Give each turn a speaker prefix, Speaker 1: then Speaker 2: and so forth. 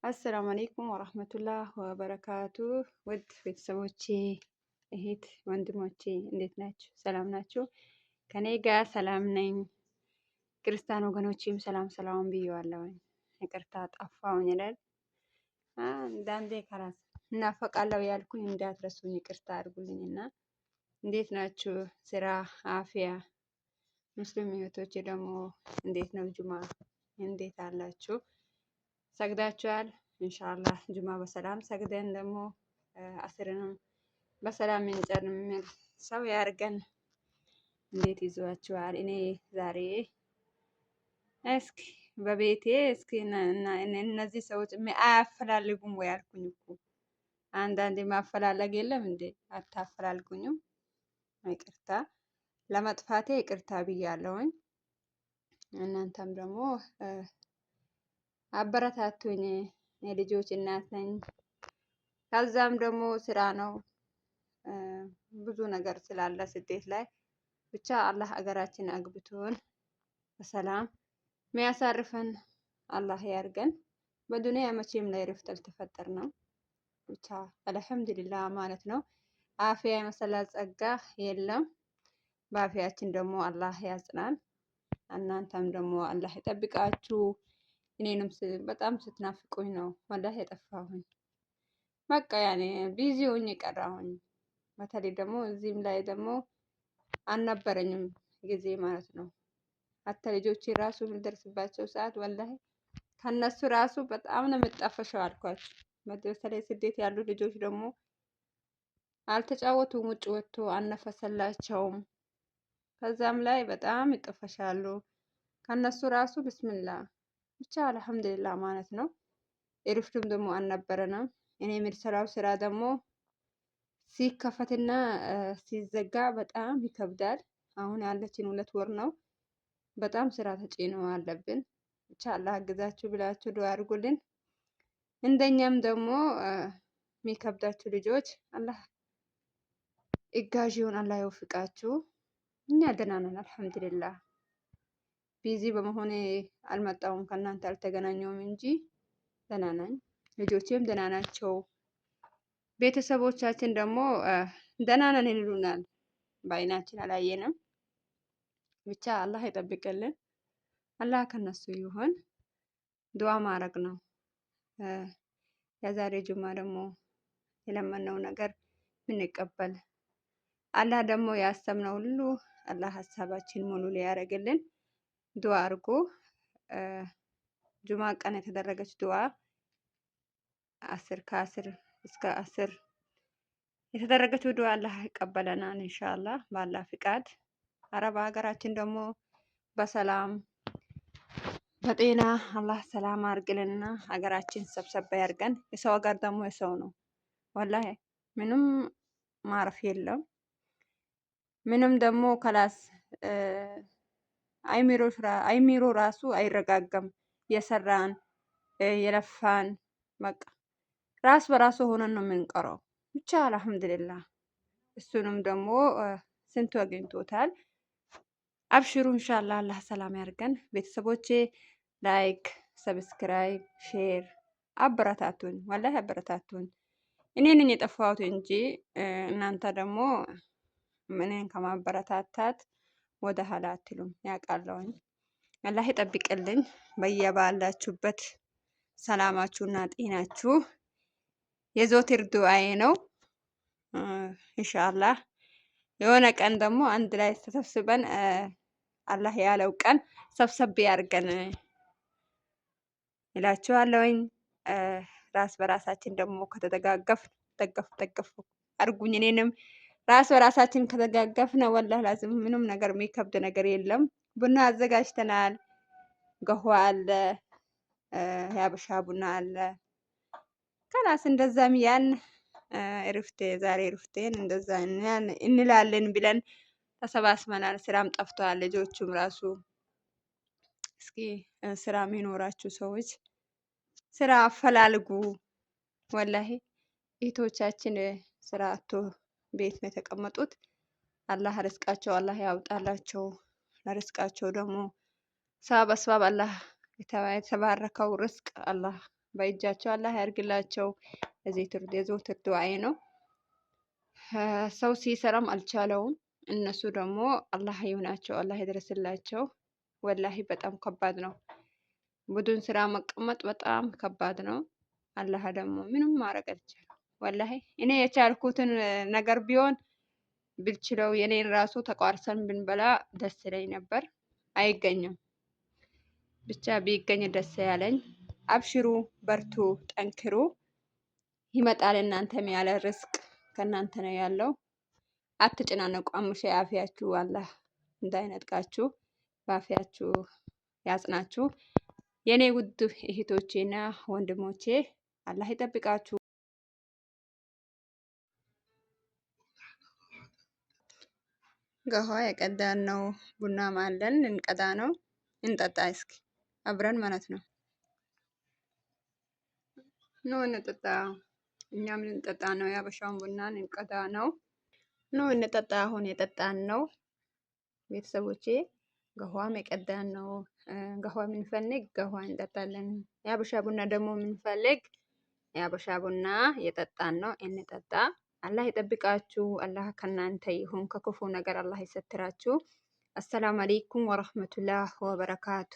Speaker 1: አሰላሙ አለይኩም ወራህመቱላህ ወበረካቱ። ውድ ቤተሰቦቼ፣ እህት ወንድሞቼ እንዴት ናችሁ? ሰላም ናችሁ? ከኔ ጋር ሰላም ነኝ። ክርስቲያን ወገኖቼም ሰላም ሰላም ብየዋለሁኝ። ይቅርታ ጠፋሁኝ ይላል አንዳንዴ ከራስ እናፈቃለሁ ያልኩኝ እንዳትረሱኝ ይቅርታ አድርጉልኝና፣ እንዴት ናችሁ? ስራ አፍያ? ሙስሊም እህቶቼ ደግሞ እንዴት ነው? ጁማ እንዴት አላችሁ? ሰግዳችኋል? ኢንሻአላህ ጁማ በሰላም ሰግደን ደግሞ አስርንም በሰላም እንጨርም ሰው ያርገን። እንዴት ይዟችኋል? እኔ ዛሬ እስኪ በቤቴ እስኪ እነዚህ ሰዎች አያፈላልጉም ወይ አልኩኝ እኮ። አንዳንዴ ማፈላለግ የለም እንዴ? አታፈላልጉኝም? ይቅርታ ለመጥፋቴ ይቅርታ ብያለሁኝ። እናንተም ደግሞ አበረታቱኝ። የልጆች እናት ነኝ። ከዛም ደግሞ ስራ ነው፣ ብዙ ነገር ስላለ ስደት ላይ ብቻ አላህ አገራችን አግብቶን በሰላም የሚያሳርፈን አላህ ያርገን። በዱንያ መቼም ላይ ረፍት አልተፈጠርንም። ብቻ አልሐምዱሊላህ ማለት ነው። አፍያ የመሰለ ጸጋ የለም። በአፍያችን ደግሞ አላህ ያጽናን። እናንተም ደግሞ አላህ ይጠብቃችሁ። እኔንም በጣም ስትናፍቁኝ ነው ወላሂ የጠፋሁኝ። በቃ ያኔ ቢዚ ሆኜ ቀራሁኝ። በተለይ ደግሞ እዚህም ላይ ደግሞ አልነበረኝም ጊዜ ማለት ነው። አተ ልጆቼ ራሱ የምደርስባቸው ሰዓት ወላሂ ከነሱ ራሱ በጣም ነው የምጣፈሸው አልኳችሁ። በተለይ ስደት ያሉ ልጆች ደግሞ አልተጫወቱም፣ ውጭ ወጥቶ አልነፈሰላቸውም። ከዛም ላይ በጣም ይጠፈሻሉ። ከነሱ ራሱ ብስምላ ብቻ አልሐምዱሊላህ ማለት ነው። እረፍትም ደግሞ አልነበረንም። እኔ የምሰራው ስራ ደግሞ ሲከፈትና ሲዘጋ በጣም ይከብዳል። አሁን ያለችን 2 ወር ነው። በጣም ስራ ተጭኖ አለብን። ብቻ አላህ አግዛችሁ ብላችሁ ዱአ አድርጉልን። እንደኛም ደግሞ የሚከብዳችሁ ልጆች አላህ እጋዥውን አላህ ይወፍቃችሁ። እኛ ደህና ነን አልሐምዱሊላህ። ቢዚ በመሆኔ አልመጣሁም፣ ከእናንተ አልተገናኘውም እንጂ ደህና ነኝ። ልጆቼም ደህና ናቸው። ቤተሰቦቻችን ደግሞ ደህና ነን ይሉናል። በአይናችን አላየንም። ብቻ አላህ ይጠብቅልን። አላህ ከነሱ ይሁን። ዱዓ ማድረግ ነው። የዛሬ ጁማ ደግሞ የለመነው ነገር ምንቀበል አላህ ደግሞ ያሰብነው ሁሉ አላህ ሀሳባችን ሙሉ ሊያደርግልን ዱዓ አድርጉ። ጁማ ቀን የተደረገች ዱዓ 10 ከ10 እስከ 10 የተደረገችው ዱዓ አላህ ይቀበለናል ኢንሻአላህ በአላህ ፍቃድ። አረብ ሀገራችን ደግሞ በሰላም በጤና አላህ ሰላም አርግልና ሀገራችን ሰብሰብ ያርገን። የሰው ሀገር ደግሞ የሰው ነው ወላሂ፣ ምንም ማረፍ ምንም ደግሞ ከላስ አይሚሮ ራሱ አይረጋጋም። የሰራን የለፋን በቃ ራስ በራሱ ሆነን ነው የምንቀረው። ብቻ አልሐምዱሊላህ። እሱንም ደግሞ ስንቱ አግኝቶታል። አብሽሩ ኢንሻአላህ አላህ ሰላም ያርገን። ቤተሰቦቼ ላይክ፣ ሰብስክራይብ፣ ሼር አበረታቱን፣ ወላሂ አበረታቱን። እኔ ነኝ የጠፋሁት እንጂ እናንተ ደግሞ ምንን ከማበረታታት ወደ ኋላ አትሉም ያውቃለሁኝ። አላህ ይጠብቅልኝ። በየባላችሁበት ሰላማችሁና ጤናችሁ የዘወትር ዱዓዬ ነው። ኢንሻአላህ የሆነ ቀን ደግሞ አንድ ላይ ተሰብስበን አላህ ያለው ቀን ሰብሰብ ያርገን እላችኋለሁኝ። ራስ በራሳችን ደግሞ ከተደጋገፍ ደገፍ አርጉኝ። እኔንም ራስ በራሳችን ከተደጋገፍን ወላሂ ላዝም ምንም ነገር የሚከብድ ነገር የለም። ቡና አዘጋጅተናል። ገሆ አለ፣ ያበሻ ቡና አለ። ከላስ እንደዛም ያን ዛሬ ርፍቴን እንደዛ እንላለን ብለን ተሰባስበናል። ስራም ጠፍቷል። ልጆቹም ራሱ እስኪ ስራ የሚኖራችሁ ሰዎች ስራ አፈላልጉ። ወላሂ እህቶቻችን ስራ አቶ ቤት ነው የተቀመጡት። አላህ ርዝቃቸው አላህ ያውጣላቸው። ለርዝቃቸው ደግሞ ሰበብ አላህ የተባረከው ርዝቅ አላህ በእጃቸው አላህ ያርግላቸው። የዘወትር ዱዓዬ ነው። ሰው ሲሰራም አልቻለውም። እነሱ ደግሞ አላህ ይሁናቸው፣ አላህ ይድረስላቸው። ወላሂ በጣም ከባድ ነው። ቡድን ስራ መቀመጥ በጣም ከባድ ነው። አላህ ደግሞ ምንም ማድረግ አልቻለም። ወላሂ እኔ የቻልኩትን ነገር ቢሆን ብልችለው የኔን ራሱ ተቋርሰን ብንበላ ደስ ይለኝ ነበር። አይገኝም። ብቻ ቢገኝ ደስ ያለኝ። አብሽሩ፣ በርቱ፣ ጠንክሩ። ይመጣል። እናንተም ያለ ርስቅ ከእናንተ ነው ያለው። አትጨናነቁ። አሙሼ አፊያችሁ አላህ እንዳይነጥቃችሁ በአፊያችሁ ያጽናችሁ። የኔ ውድ እህቶቼና ወንድሞቼ አላህ ይጠብቃችሁ። ገኋ የቀዳን ነው። ቡና ማለን ልንቀዳ ነው። እንጠጣ እስኪ አብረን ማለት ነው። ኑ እንጠጣ። እኛም ልንጠጣ ነው። የሀበሻውን ቡና ልንቀዳ ነው። ኑ እንጠጣ። አሁን የጠጣን ነው ቤተሰቦቼ። ገኋም የቀዳን ነው። ገኋ የምንፈልግ ገኋ እንጠጣለን። የሀበሻ ቡና ደግሞ የምንፈልግ የሀበሻ ቡና የጠጣን ነው። እንጠጣ። አላህ ይጠብቃችሁ። አላህ ከእናንተ ይሁን። ከክፉ ነገር አላህ ይሰትራችሁ። አሰላሙ አለይኩም ወረህመቱላህ ወበረካቱ።